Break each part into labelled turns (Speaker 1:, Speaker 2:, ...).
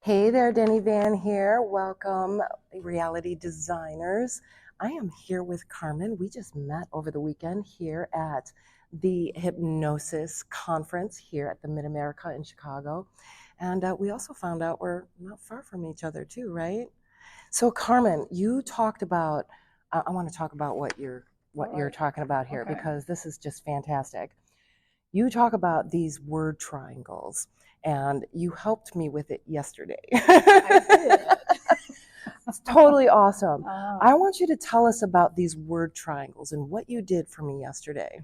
Speaker 1: Hey there, Deni Van here. Welcome, reality designers. I am here with Carmen. We just met over the weekend here at the Hypnosis conference here at the Mid-America in Chicago. And we also found out we're not far from each other too, right? So Carmen, you talked about, I want to talk about what you're talking about here because this is just fantastic. You talk about these word triangles, and you helped me with it yesterday.
Speaker 2: I did.
Speaker 1: It's totally awesome.
Speaker 2: Ah,
Speaker 1: I want you to tell us about these word triangles and what you did for me yesterday.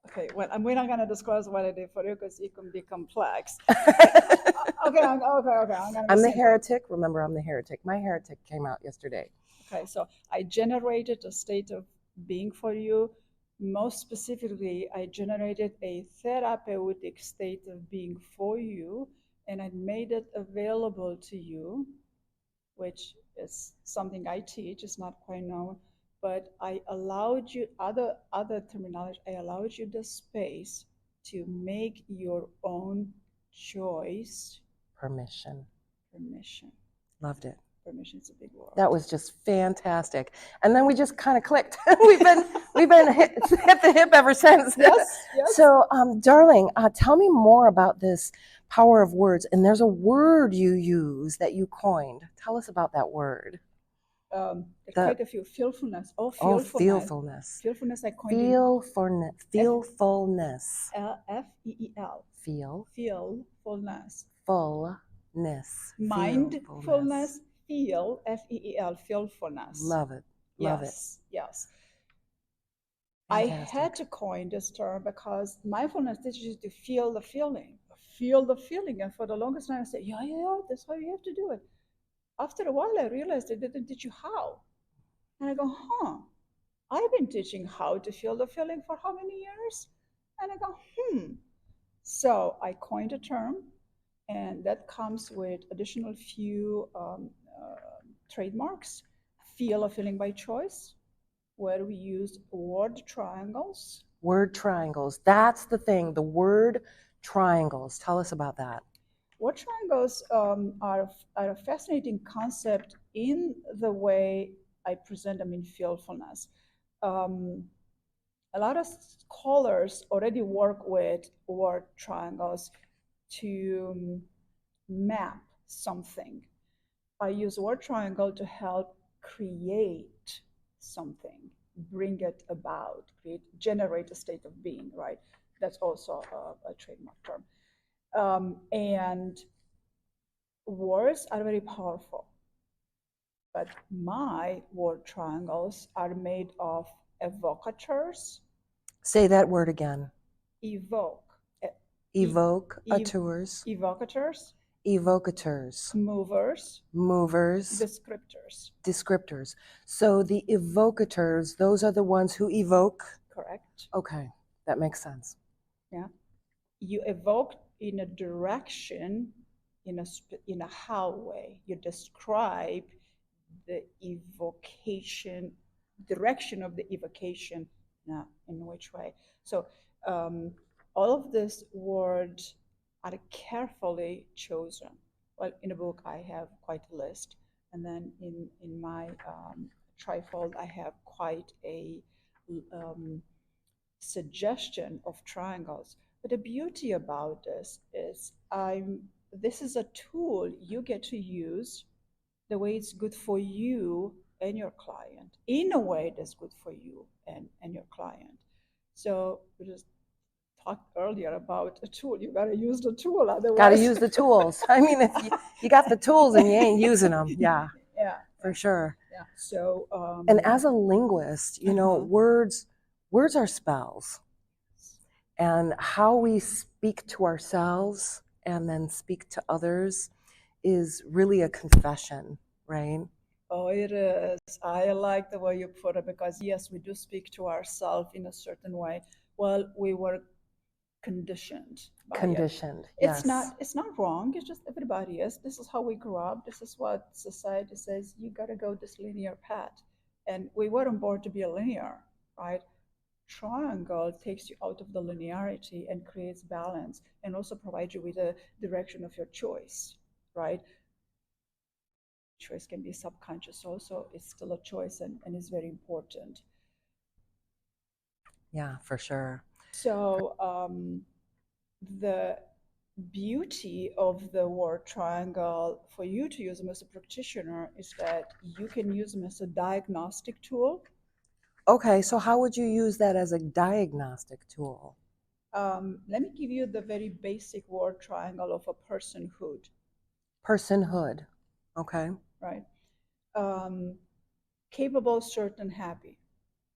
Speaker 2: okay, well, we're not going to disclose what I did for you because it can be complex. Okay, I'm going to
Speaker 1: I'm the heretic. Remember, I'm the heretic. My heretic came out yesterday.
Speaker 2: Okay, so I generated a state of being for you. Most specifically, I generated a therapeutic state of being for you, and I made it available to you, which is something I teach. It's not quite known, but I allowed you other terminology. I allowed you the space to make your own choice.
Speaker 1: Permission.
Speaker 2: Permission.
Speaker 1: Loved it.
Speaker 2: Permission is a big word.
Speaker 1: That was just fantastic. And then we just kind of clicked. we've been hit the hip ever since.
Speaker 2: Yes.
Speaker 1: So, darling, tell me more about this power of words. And there's a word you use that you coined. Tell us about that word.
Speaker 2: Quite a few. Feelfulness.
Speaker 1: Feelfulness.
Speaker 2: Feelfulness. I coined
Speaker 1: Feelfulness. Feelfulness.
Speaker 2: F-E-E-L. Feelfulness.
Speaker 1: Fullness.
Speaker 2: Mindfulness. Feel. F-E-E-L. Feelfulness.
Speaker 1: Love it. Love it.
Speaker 2: Yes. Fantastic. I had to coin this term because mindfulness teaches you to feel the feeling. And for the longest time, I said, yeah, that's how you have to do it. After a while, I realized it didn't teach you how. And I go, I've been teaching how to feel the feeling for how many years? And I go, So I coined a term, and that comes with additional few trademarks. Feel a feeling by choice, where we use word triangles.
Speaker 1: Word triangles. That's the thing, the word triangles. Tell us about that.
Speaker 2: Word triangles are a fascinating concept in the way I present them in Feelfulness. A lot of scholars already work with word triangles to map something. I use word triangle to help create something, bring it about, generate a state of being, right? That's also a trademark term. And words are very powerful. But my word triangles are made of evocateurs.
Speaker 1: Say that word again.
Speaker 2: Evoke.
Speaker 1: Evocateurs.
Speaker 2: Evocateurs.
Speaker 1: Evocateurs.
Speaker 2: Movers.
Speaker 1: Descriptors. So the evocators, those are the ones who evoke?
Speaker 2: Correct.
Speaker 1: Okay, that makes sense.
Speaker 2: Yeah. You evoke in a direction, in a how way. You describe the evocation, direction of the evocation, in which way. So all of these words are carefully chosen. Well, in a book, I have quite a list. And then in my trifold, I have quite a suggestion of triangles. But the beauty about this is this is a tool you get to use the way it's good for you and your client, in a way that's good for you and your client. So we just talked earlier about a tool. You got to use the tool, otherwise.
Speaker 1: Got to use the tools. I mean, if you got the tools and you ain't using them, yeah, for sure.
Speaker 2: Yeah. So.
Speaker 1: And as a linguist, you know, words are spells, and how we speak to ourselves and then speak to others is really a confession, right?
Speaker 2: Oh, it is. I like the way you put it, because yes, we do speak to ourselves in a certain way. Well, we were conditioned.
Speaker 1: Yes.
Speaker 2: It's not wrong. It's just everybody is. This is how we grew up. This is what society says. You got to go this linear path, and we weren't born to be a linear, right? Triangle takes you out of the linearity and creates balance, and also provides you with a direction of your choice, right? Choice can be subconscious also. It's still a choice, and is very important.
Speaker 1: Yeah, for sure.
Speaker 2: So the beauty of the word triangle for you to use them as a practitioner is that you can use them as a diagnostic tool.
Speaker 1: Okay, so how would you use that as a diagnostic tool?
Speaker 2: Let me give you the very basic word triangle of a personhood.
Speaker 1: Personhood. Okay.
Speaker 2: Right? Capable, certain, happy.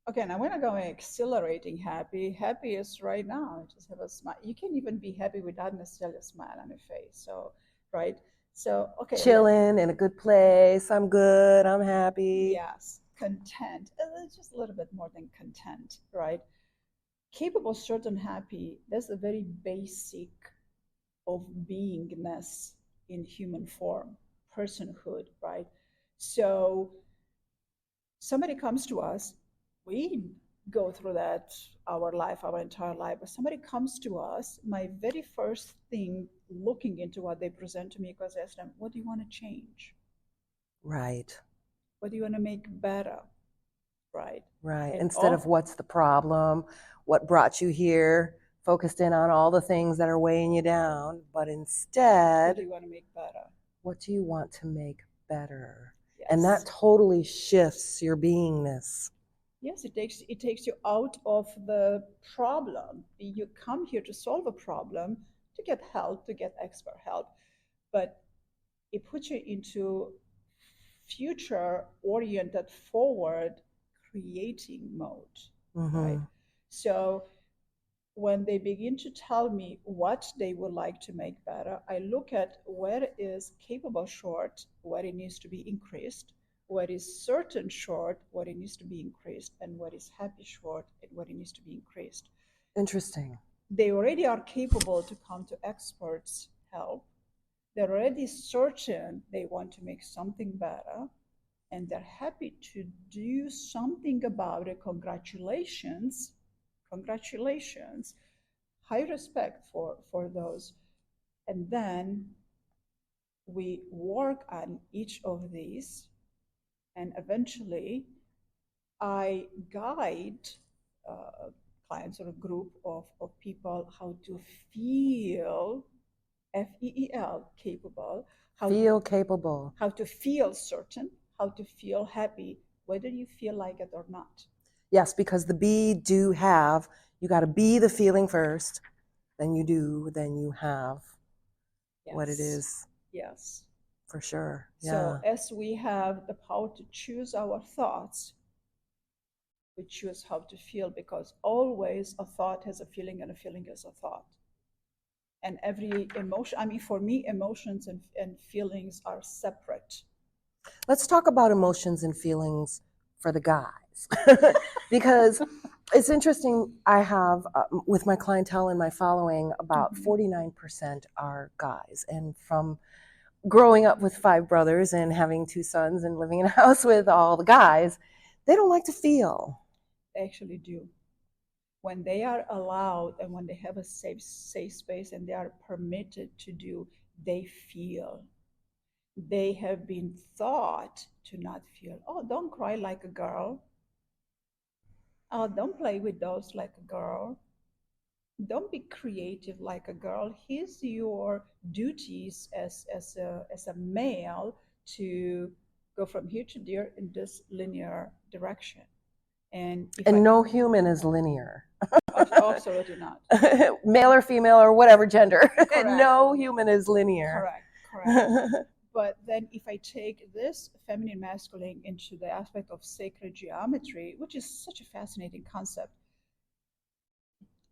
Speaker 2: Okay, now we're not going exhilarating happy. Happy is right now. Just have a smile. You can even be happy without necessarily a smile on your face. So, right? So, okay,
Speaker 1: Chilling in a good place. I'm good. I'm happy.
Speaker 2: yes, content. It's just a little bit more than content, right? Capable, certain, happy. That's a very basic of beingness in human form, personhood, right? So somebody comes to us, we go through that our life, our entire life, but somebody comes to us, my very first thing looking into what they present to me, because I ask them, what do you want to change?
Speaker 1: Right.
Speaker 2: What do you want to make better? Right.
Speaker 1: Right.
Speaker 2: And
Speaker 1: Instead of what's the problem, what brought you here, focused in on all the things that are weighing you down, but
Speaker 2: what do
Speaker 1: instead,
Speaker 2: you want to make better?
Speaker 1: what do you want to make better?
Speaker 2: Yes.
Speaker 1: And that totally shifts your beingness.
Speaker 2: Yes, it takes you out of the problem. You come here to solve a problem, to get help, to get expert help, but it puts you into future oriented, forward creating mode, right? So when they begin to tell me what they would like to make better, I look at where is capable short, where it needs to be increased, what is certain short, what it needs to be increased, and what is happy short, and what it needs to be increased.
Speaker 1: Interesting.
Speaker 2: They already are capable to come to experts' help. They're already certain they want to make something better, and they're happy to do something about it. Congratulations. Congratulations. High respect for those. And then we work on each of these, and eventually I guide clients or a group of people how to feel, FEEL, capable,
Speaker 1: Feel capable.
Speaker 2: how to feel certain, how to feel happy, whether you feel like it or not.
Speaker 1: Yes, because the be, do, have, you got to be the feeling first, then you do, then you have what it
Speaker 2: Yes.
Speaker 1: is.
Speaker 2: Yes.
Speaker 1: For sure.
Speaker 2: So
Speaker 1: Yeah.
Speaker 2: as we have the power to choose our thoughts, we choose how to feel, because always a thought has a feeling and a feeling has a thought. And every emotion, I mean, for me, emotions and feelings are separate.
Speaker 1: Let's talk about emotions and feelings for the guys. Because it's interesting. I have, with my clientele and my following, about 49% are guys. And from growing up with 5 brothers and having 2 sons and living in a house with all the guys, they don't like to feel.
Speaker 2: They actually do. When they are allowed and when they have a safe space and they are permitted to do, they feel. They have been taught to not feel. Oh, don't cry like a girl. Oh, don't play with dolls like a girl. Don't be creative like a girl. Here's your duties as a male to go from here to there in this linear direction. And
Speaker 1: no human is linear.
Speaker 2: Absolutely not.
Speaker 1: Male or female or whatever gender. No human is linear.
Speaker 2: Correct. But then if I take this feminine masculine into the aspect of sacred geometry, which is such a fascinating concept,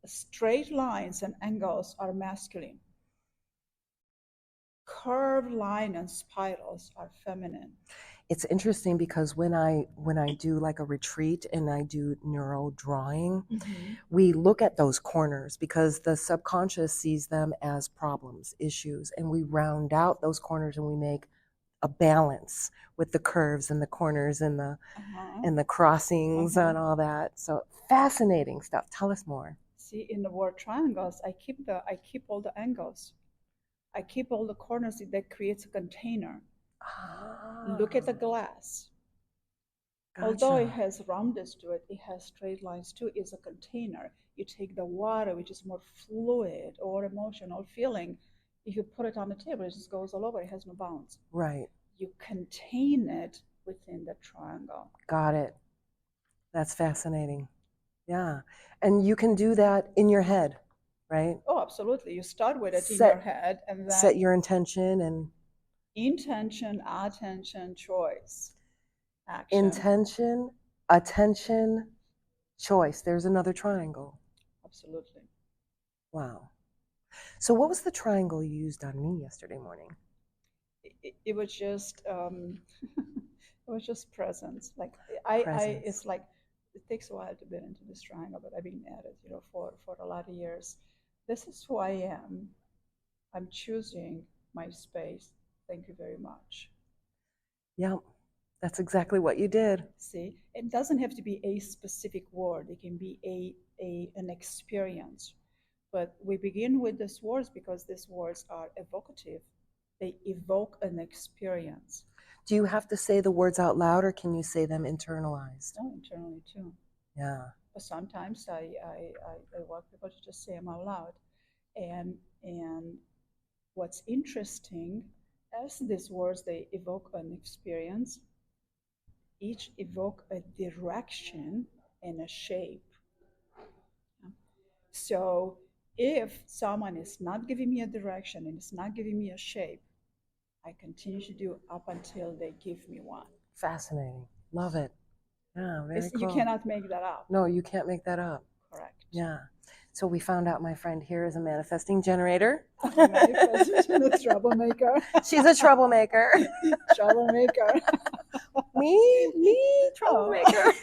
Speaker 2: straight lines and angles are masculine. Curved line and spirals are feminine.
Speaker 1: It's interesting because when I do like a retreat and I do neuro drawing, we look at those corners because the subconscious sees them as problems, issues, and we round out those corners and we make a balance with the curves and the corners and the crossings and all that. So fascinating stuff. Tell us more.
Speaker 2: See, in the word triangles, I keep all the angles. I keep all the corners that creates a container. Look at the glass. Although it has roundness to it, it has straight lines too. It's a container. You take the water, which is more fluid or emotional feeling, if you put it on the table, it just goes all over. It has no bounds.
Speaker 1: Right.
Speaker 2: You contain it within the triangle.
Speaker 1: Got it. That's fascinating. Yeah. And you can do that in your head, right?
Speaker 2: Oh, absolutely. You start with it in your head and then
Speaker 1: set your intention and
Speaker 2: intention, attention, choice, action.
Speaker 1: Intention, attention, choice. There's another triangle.
Speaker 2: Absolutely.
Speaker 1: Wow. So what was the triangle you used on me yesterday morning?
Speaker 2: It was just it was just presence. Like
Speaker 1: Presence.
Speaker 2: it's like it takes a while to get into this triangle, but I've been at it, for a lot of years. This is who I am. I'm choosing my space. Thank you very much.
Speaker 1: Yep. That's exactly what you did.
Speaker 2: See, it doesn't have to be a specific word. It can be an experience. But we begin with these words because these words are evocative. They evoke an experience.
Speaker 1: Do you have to say the words out loud or can you say them internalized?
Speaker 2: Oh, internally too.
Speaker 1: Yeah.
Speaker 2: But sometimes I want people to just say them out loud. And what's interesting, as these words, they evoke an experience, each evoke a direction and a shape. So if someone is not giving me a direction and is not giving me a shape, I continue to do up until they give me one.
Speaker 1: Fascinating. Love it. Yeah, very cool.
Speaker 2: You cannot make that up.
Speaker 1: No, you can't make that up.
Speaker 2: Correct.
Speaker 1: Yeah. So we found out my friend here is a manifesting generator.
Speaker 2: A troublemaker.
Speaker 1: She's a troublemaker.
Speaker 2: Troublemaker.
Speaker 1: me, troublemaker.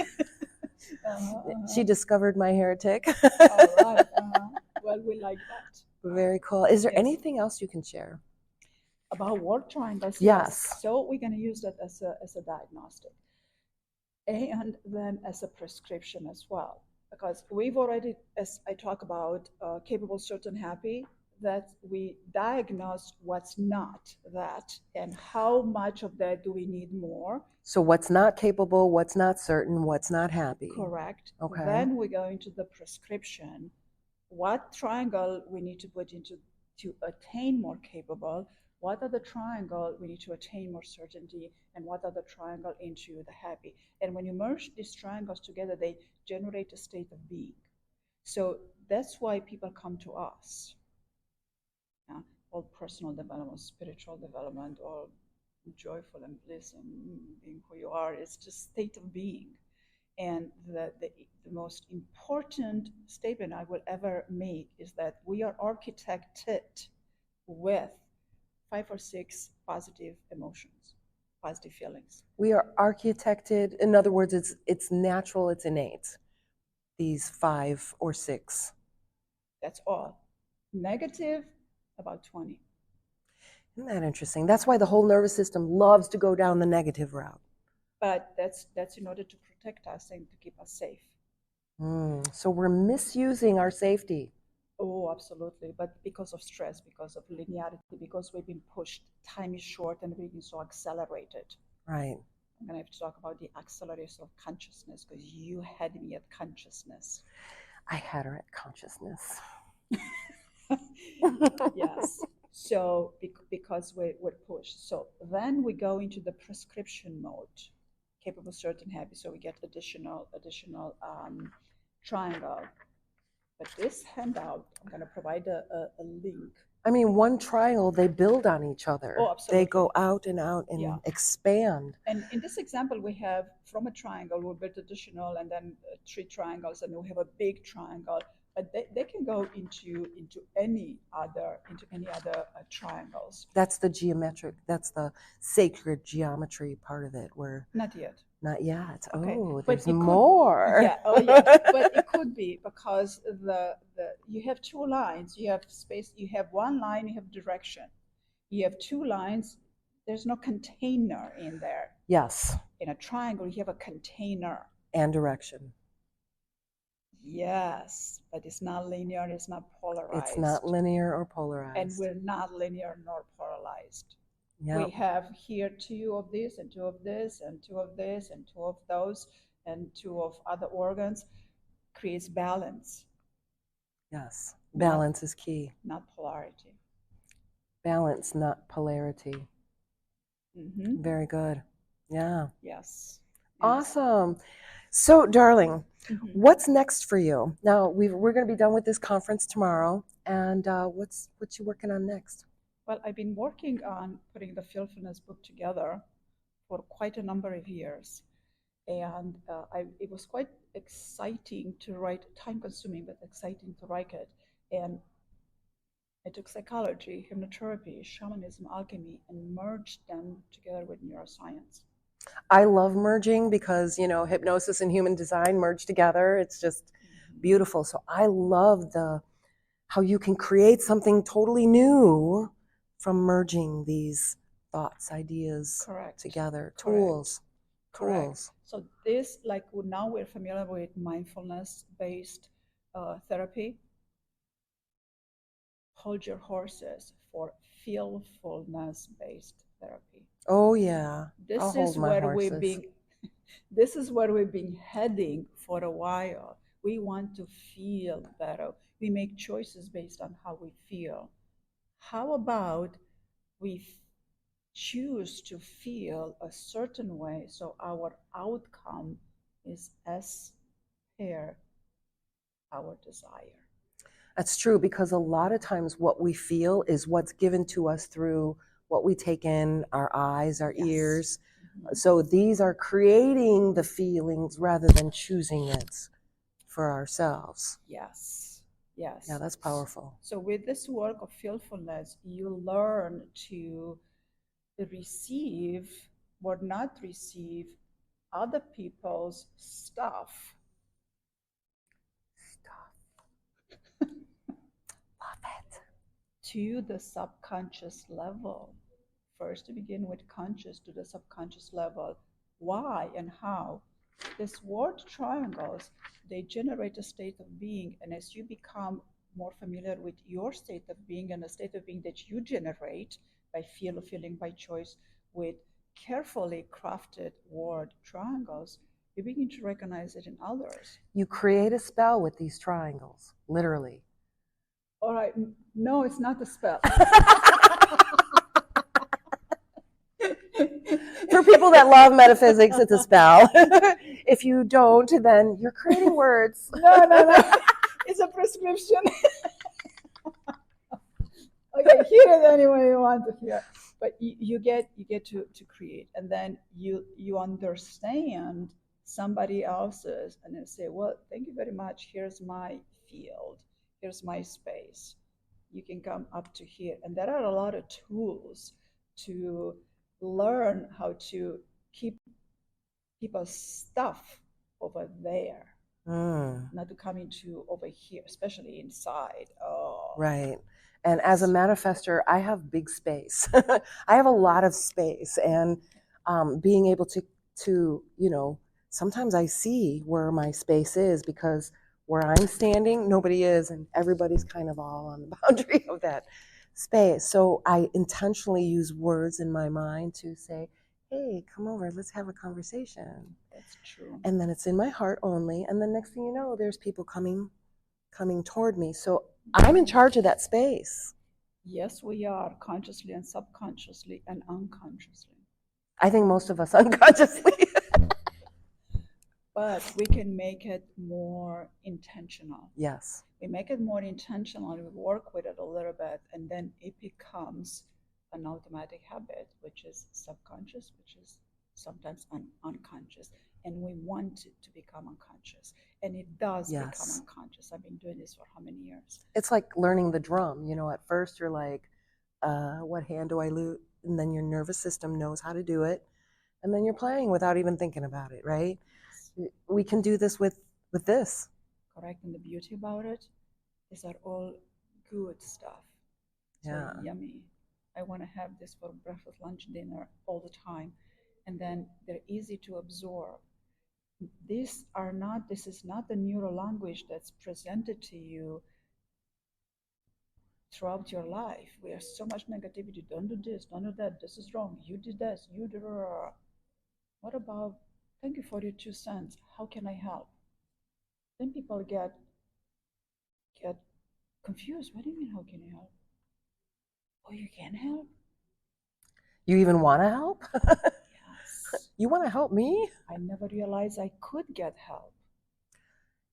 Speaker 1: She discovered my heretic.
Speaker 2: All right. Well, we like that.
Speaker 1: Very cool. Is there anything else you can share?
Speaker 2: About word triangles?
Speaker 1: Yes.
Speaker 2: So we're going to use that as a diagnostic. And then as a prescription as well. Because we've already, as I talk about capable, certain, happy, that we diagnose what's not that and how much of that do we need more.
Speaker 1: So what's not capable, what's not certain, what's not happy.
Speaker 2: Correct.
Speaker 1: Okay.
Speaker 2: Then we go into the prescription. What triangle we need to put into to attain more capable, what are the triangle we need to attain more certainty, and what are the triangle into the happy. And when you merge these triangles together, they generate a state of being. So that's why people come to us. Or personal development, spiritual development, or joyful and bliss and being who you are. It's just state of being. And the most important statement I will ever make is that we are architected with 5 or 6 positive emotions, positive feelings.
Speaker 1: We are architected, in other words, it's natural, it's innate, these 5 or 6.
Speaker 2: That's all. Negative, about 20.
Speaker 1: Isn't that interesting? That's why the whole nervous system loves to go down the negative route.
Speaker 2: But that's in order to protect us and to keep us safe.
Speaker 1: So we're misusing our safety.
Speaker 2: Oh, absolutely. But because of stress, because of linearity, because we've been pushed, time is short and we've been so accelerated.
Speaker 1: Right.
Speaker 2: I'm going to have to talk about the acceleration of consciousness because you had me at consciousness.
Speaker 1: I had her at consciousness.
Speaker 2: Yes. So because we're pushed. So then we go into the prescription mode, capable, certain, happy. So we get additional triangle. But this handout, I'm going to provide a link.
Speaker 1: I mean, one triangle, they build on each other.
Speaker 2: Oh, absolutely.
Speaker 1: They go out and expand.
Speaker 2: And in this example, we have from a triangle, we built additional and then 3 triangles, and we have a big triangle. But they can go into any other triangles.
Speaker 1: That's the geometric. That's the sacred geometry part of it. Where
Speaker 2: not yet.
Speaker 1: Not yet.
Speaker 2: Okay.
Speaker 1: Oh,
Speaker 2: But
Speaker 1: there's more.
Speaker 2: Yeah. Oh, yeah. But it could be because you have 2 lines. You have space. You have 1 line. You have direction. You have 2 lines. There's no container in there.
Speaker 1: Yes.
Speaker 2: In a triangle, you have a container
Speaker 1: and direction.
Speaker 2: Yes, but it's not linear, it's not polarized.
Speaker 1: It's not linear or polarized.
Speaker 2: And we're not linear nor polarized.
Speaker 1: Yeah.
Speaker 2: We have here 2 of this and 2 of this and 2 of this and 2 of those and 2 of other organs. Creates balance.
Speaker 1: Yes.
Speaker 2: Not-
Speaker 1: Balance is key.
Speaker 2: Not polarity.
Speaker 1: Balance, not polarity.
Speaker 2: Mm-hmm.
Speaker 1: Very good. Yeah.
Speaker 2: Yes.
Speaker 1: Awesome. So, darling,
Speaker 2: Mhm.
Speaker 1: what's next for you? Now we're going to be done with this conference tomorrow, and what's you working on next?
Speaker 2: Well, I've been working on putting the Feelfulness book together for quite a number of years, and it was quite exciting to write, time-consuming but exciting to write it. And I took psychology, hypnotherapy, shamanism, alchemy, and merged them together with neuroscience.
Speaker 1: I love merging because hypnosis and human design merge together. It's just beautiful. So I love how you can create something totally new from merging these thoughts, ideas
Speaker 2: Correct.
Speaker 1: together.
Speaker 2: Correct.
Speaker 1: Tools.
Speaker 2: So this, like now we're familiar with mindfulness-based therapy. Hold your horses for feelfulness-based therapy.
Speaker 1: Oh yeah. I'll
Speaker 2: This
Speaker 1: hold
Speaker 2: is
Speaker 1: my
Speaker 2: where
Speaker 1: horses.
Speaker 2: we've been. This is where we've been heading for a while. We want to feel better. We make choices based on how we feel. How about we choose to feel a certain way so our outcome is as per our desire?
Speaker 1: That's true, because a lot of times what we feel is what's given to us through what we take in, our eyes, our
Speaker 2: Yes.
Speaker 1: ears.
Speaker 2: Mhm.
Speaker 1: So these are creating the feelings rather than choosing it for ourselves.
Speaker 2: Yes. Yes.
Speaker 1: Yeah, that's powerful.
Speaker 2: So with this work of feelfulness, you learn to receive or not receive other people's stuff.
Speaker 1: Love it.
Speaker 2: To the subconscious level. First, to begin with conscious to the subconscious level. Why and how? This word triangles, they generate a state of being, and as you become more familiar with your state of being and the state of being that you generate by feeling by choice with carefully crafted word triangles, you begin to recognize it in others.
Speaker 1: You create a spell with these triangles, literally.
Speaker 2: All right, no, it's not a spell.
Speaker 1: For people that love metaphysics, it's a spell. If you don't, then you're creating words.
Speaker 2: No. It's a prescription. Okay, hear it any way you want to hear. But you get to create, and then you understand somebody else's, and then say, well, thank you very much. Here's my field. Here's my space. You can come up to here, and there are a lot of tools to learn how to keep people's stuff over there. Not to come into over here, especially inside. Oh,
Speaker 1: right. And as a manifester, I have big space. I have a lot of space, and being able to sometimes I see where my space is, because where I'm standing, nobody is, and everybody's kind of all on the boundary of that space. So I intentionally use words in my mind to say, hey, come over, let's have a conversation.
Speaker 2: That's true.
Speaker 1: And then it's in my heart only, and the next thing you know, there's people coming toward me. So I'm in charge of that space.
Speaker 2: Yes, we are, consciously and subconsciously and unconsciously.
Speaker 1: I think most of us unconsciously.
Speaker 2: But we can make it more intentional.
Speaker 1: Yes.
Speaker 2: We make it more intentional, we work with it a little bit, and then it becomes an automatic habit, which is subconscious, which is sometimes unconscious. And we want it to become unconscious. And it does become unconscious. I've been doing this for how many years?
Speaker 1: It's like learning the drum. At first you're like, what hand do I lose? And then your nervous system knows how to do it. And then you're playing without even thinking about it, right? We can do this with this.
Speaker 2: Correct. And the beauty about it is that all good stuff. So yummy. I want to have this for breakfast, lunch, dinner all the time. And then they're easy to absorb. This is not the neuro language that's presented to you throughout your life. We have so much negativity. Don't do this, don't do that. This is wrong. You did this, you did. What about, thank you for your 2 cents. How can I help? Then people get confused. What do you mean, how can you help? Oh, you can help?
Speaker 1: You even want to help?
Speaker 2: Yes.
Speaker 1: You want to help me?
Speaker 2: I never realized I could get help.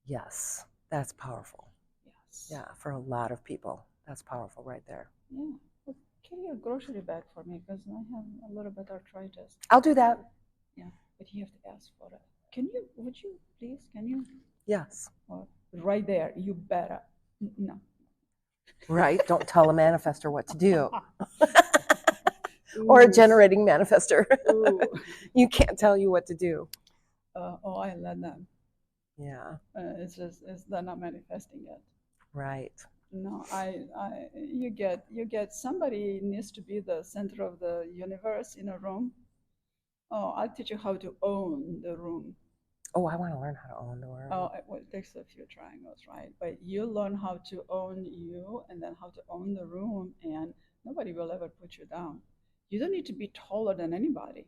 Speaker 1: Yes, that's powerful.
Speaker 2: Yes.
Speaker 1: Yeah, for a lot of people, that's powerful right there.
Speaker 2: Yeah. But carry a grocery bag for me because I have a little bit arthritis.
Speaker 1: I'll do that.
Speaker 2: Yeah, but you have to ask for it. Can you, would you please, can you?
Speaker 1: Yes.
Speaker 2: Or right there, you better. No.
Speaker 1: Right, don't tell a manifester what to do. Or a generating manifester. You can't tell you what to do.
Speaker 2: Oh, I let them.
Speaker 1: Yeah.
Speaker 2: It's just, they're not manifesting it.
Speaker 1: Right.
Speaker 2: No, you get somebody needs to be the center of the universe in a room. Oh, I'll teach you how to own the room.
Speaker 1: Oh, I want to learn how to own the room.
Speaker 2: Oh, well, it takes a few triangles, right? But you learn how to own you and then how to own the room, and nobody will ever put you down. You don't need to be taller than anybody.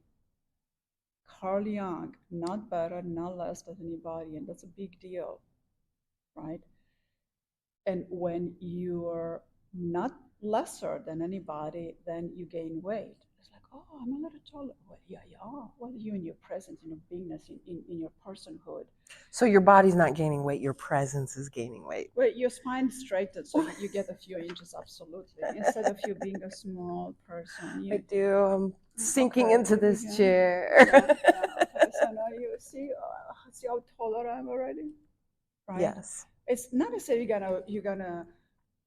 Speaker 2: Carl Jung, not better, not less than anybody, and that's a big deal, right? And when you're not lesser than anybody, then you gain weight. It's like, oh, I'm a little taller. Well, yeah, you are. Well, you in your presence, in your beingness, in your personhood.
Speaker 1: So your body's not gaining weight, your presence is gaining weight.
Speaker 2: Well, your spine straightened, so you get a few inches, absolutely. Instead of you being a small person.
Speaker 1: I do. I'm sinking
Speaker 2: Okay,
Speaker 1: into this chair.
Speaker 2: Okay, so now you see how taller I am already? Right?
Speaker 1: Yes.
Speaker 2: It's not to say you're gonna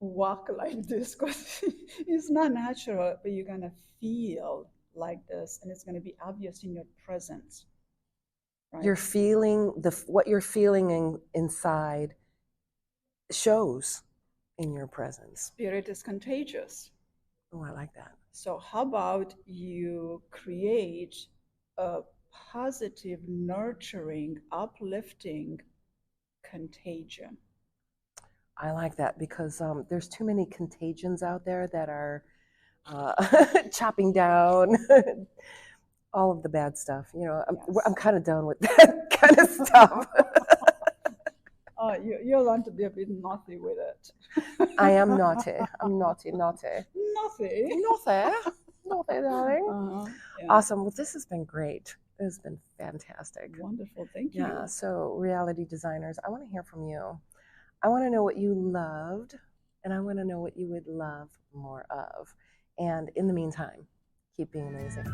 Speaker 2: walk like this because it's not natural, but you're gonna feel like this, and it's gonna be obvious in your presence. Right?
Speaker 1: You're feeling what you're feeling inside shows in your presence.
Speaker 2: Spirit is contagious.
Speaker 1: Oh, I like that.
Speaker 2: So how about you create a positive, nurturing, uplifting contagion?
Speaker 1: I like that because there's too many contagions out there that are chopping down all of the bad stuff. You know, I'm kind of done with that kind of stuff.
Speaker 2: You learn to be a bit naughty with it.
Speaker 1: I am naughty. I'm naughty.
Speaker 2: Naughty,
Speaker 1: darling. Yeah. Awesome. Well, this has been great. It has been fantastic.
Speaker 2: Wonderful. Thank you.
Speaker 1: Yeah. So, reality designers, I want to hear from you. I want to know what you loved, and I want to know what you would love more of. And in the meantime, keep being amazing.